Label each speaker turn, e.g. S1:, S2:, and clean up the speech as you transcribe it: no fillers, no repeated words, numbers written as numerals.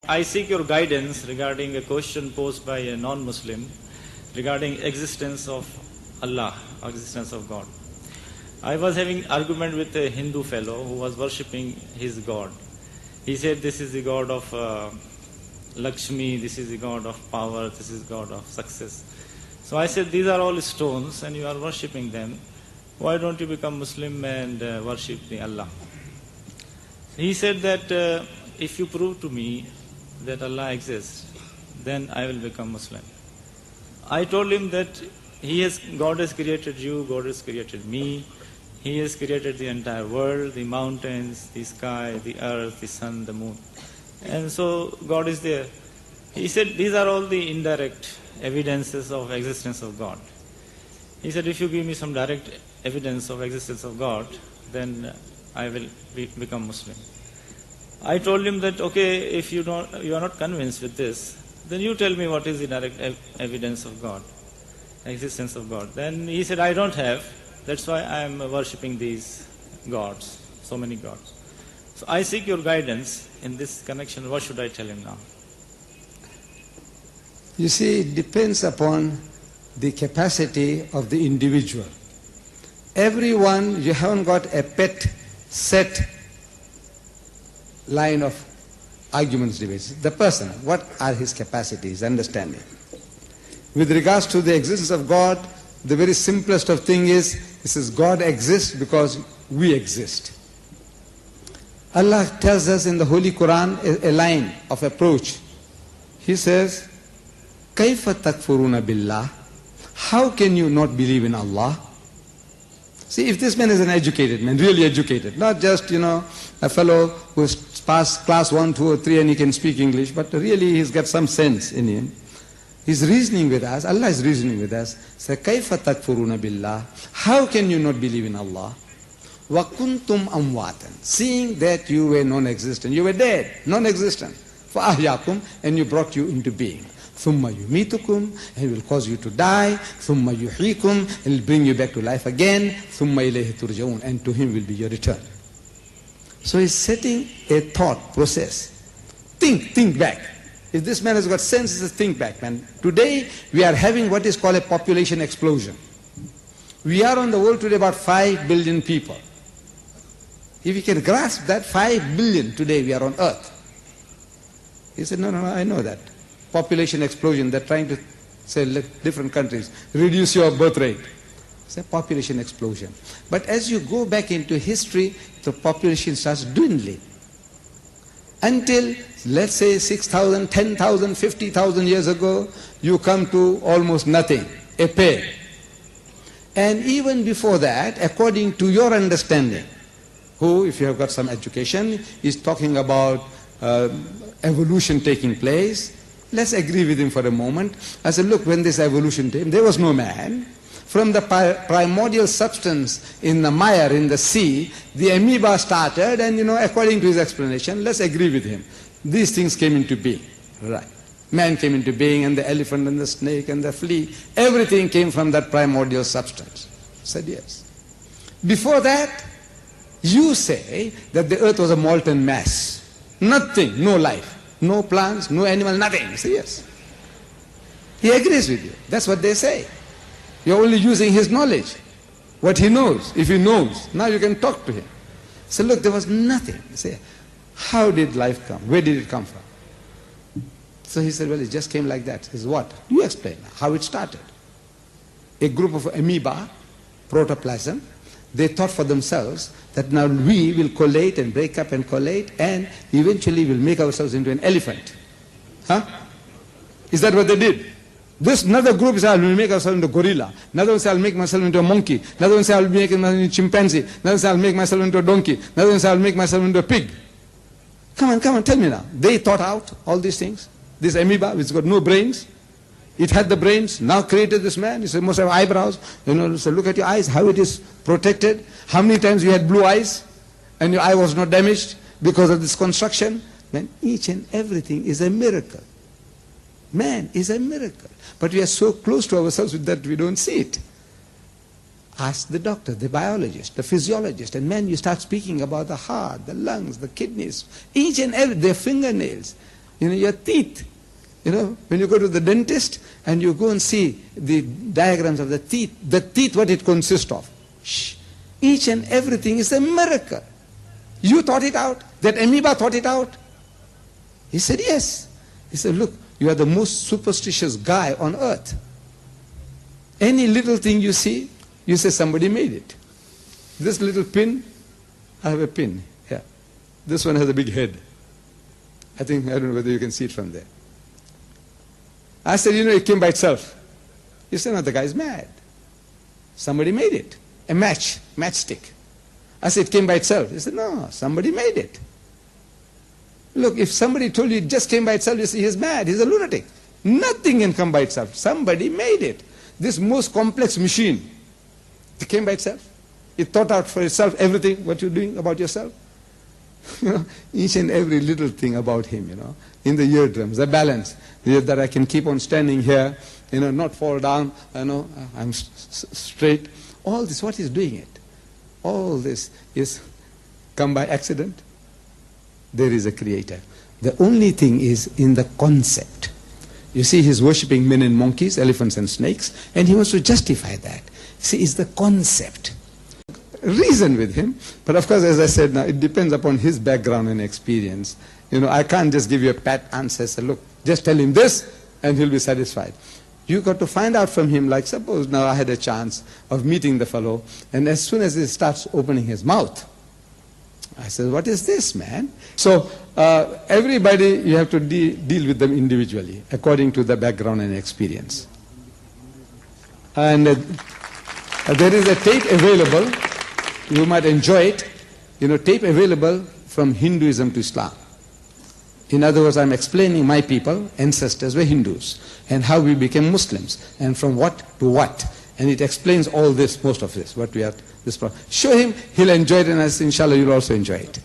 S1: I seek your guidance regarding a question posed by a non-Muslim regarding existence of Allah, existence of God. I was having argument with a Hindu fellow who was worshipping his God. He said this is the God of Lakshmi, this is the God of power, this is God of success. So I said these are all stones and you are worshipping them. Why don't you become Muslim and worship the Allah? He said that if you prove to me that Allah exists, then I will become Muslim. I told him that God has created you, God has created me, He has created the entire world, the mountains, the sky, the earth, the sun, the moon. And so God is there. He said these are all the indirect evidences of existence of God. He said if you give me some direct evidence of existence of God, then I will become Muslim. I told him that, okay, if you are not convinced with this, then you tell me what is the direct evidence of God, existence of God. Then he said, I don't have, that's why I am worshipping these gods, so many gods. So I seek your guidance in this connection. What should I tell him now?
S2: You see, it depends upon the capacity of the individual. Everyone, you haven't got a pet set line of arguments, debates. The person, what are his capacities, understanding? With regards to the existence of God, the very simplest of things is, it says God exists because we exist. Allah tells us in the Holy Quran a line of approach. He says, كَيْفَ تَكْفُرُونَ بِاللَّهِ? How can you not believe in Allah? See, if this man is an educated man, really educated, not just, a fellow who's passed class 1, 2 or 3 and he can speak English, but really he's got some sense in him. He's reasoning with us, Allah is reasoning with us. Say, كَيْفَ تَكْفُرُونَ بِاللَّهِ? How can you not believe in Allah? وَكُنْتُمْ أَمْوَاتًا. Seeing that you were non-existent, you were dead, non-existent. فَأَحْيَاكُمْ, and you brought you into being. ثُمَّ يُمِيتُكُمْ, and will cause you to die. ثُمَّ يُحْيِيكُمْ, and will bring you back to life again. ثُمَّ إِلَيْهِ تُرْجَعُونَ, and to him will be your return. So he's setting a thought process. Think back. If this man has got sense, he says think back, man. Today we are having what is called a population explosion. We are on the world today about 5 billion people. If you can grasp that 5 billion today we are on earth. He said, no, I know that. Population explosion, they're trying to say different countries, reduce your birth rate. It's a population explosion. But as you go back into history, the population starts dwindling. Until, let's say, 6,000, 10,000, 50,000 years ago, you come to almost nothing, a pair. And even before that, according to your understanding, who, if you have got some education, is talking about evolution taking place, let's agree with him for a moment. I said, look, when this evolution came, there was no man. From the primordial substance in the mire, in the sea, the amoeba started, and according to his explanation, let's agree with him. These things came into being. Right. Man came into being, and the elephant and the snake and the flea, everything came from that primordial substance. I said, yes. Before that, you say that the earth was a molten mass. Nothing, no life, no plants, no animal, nothing. I say, yes. He agrees with you. That's what they say. You're only using his knowledge, what he knows. If he knows, now you can talk to him. So look, there was nothing. You say, how did life come? Where did it come from? So he said, well, it just came like that. He says, what? You explain how it started. A group of amoeba, protoplasm, they thought for themselves that now we will collate and break up and collate and eventually we'll make ourselves into an elephant. Huh? Is that what they did? This another group says, I will make myself into a gorilla. Another one says, I'll make myself into a monkey. Another one says, I'll make myself into a chimpanzee. Another one says, I'll make myself into a donkey. Another one says, I'll make myself into a pig. Come on, tell me now. They thought out all these things. This amoeba, which got no brains, it had the brains, now created this man. He said, must have eyebrows. So look at your eyes, how it is protected. How many times you had blue eyes and your eye was not damaged because of this construction. Man, each and everything is a miracle. Man is a miracle. But we are so close to ourselves that we don't see it. Ask the doctor, the biologist, the physiologist, and man, you start speaking about the heart, the lungs, the kidneys, each and every, their fingernails. Your teeth. When you go to the dentist and you go and see the diagrams of the teeth, what it consists of. Each and everything is a miracle. You thought it out? That amoeba thought it out? He said, yes. He said, look, you are the most superstitious guy on earth. Any little thing you see, you say somebody made it. This little pin, I have a pin. Yeah. This one has a big head. I don't know whether you can see it from there. I said, it came by itself. He said, no, the guy's mad. Somebody made it. A matchstick. I said, it came by itself. He said, no, somebody made it. Look, if somebody told you it just came by itself, you say, he's mad, he's a lunatic. Nothing can come by itself. Somebody made it. This most complex machine, it came by itself. It thought out for itself everything, what you're doing about yourself. Each and every little thing about him, in the eardrums, the balance, that I can keep on standing here, not fall down, I'm straight. All this, what is doing it? All this is come by accident. There is a creator. The only thing is in the concept. You see, he's worshipping men and monkeys, elephants and snakes, and he wants to justify that. See, it's the concept. Reason with him, but of course, as I said, now it depends upon his background and experience. I can't just give you a pat answer. Say, look, just tell him this, and he'll be satisfied. You got to find out from him, like suppose now I had a chance of meeting the fellow, and as soon as he starts opening his mouth, I said, what is this, man? So everybody, you have to deal with them individually, according to the background and experience. And there is a tape available. You might enjoy it. Tape available from Hinduism to Islam. In other words, I'm explaining my people, ancestors were Hindus, and how we became Muslims, and from what to what. And it explains all this, most of this, what we are, this problem. Show him, he'll enjoy it, and inshallah, you'll also enjoy it.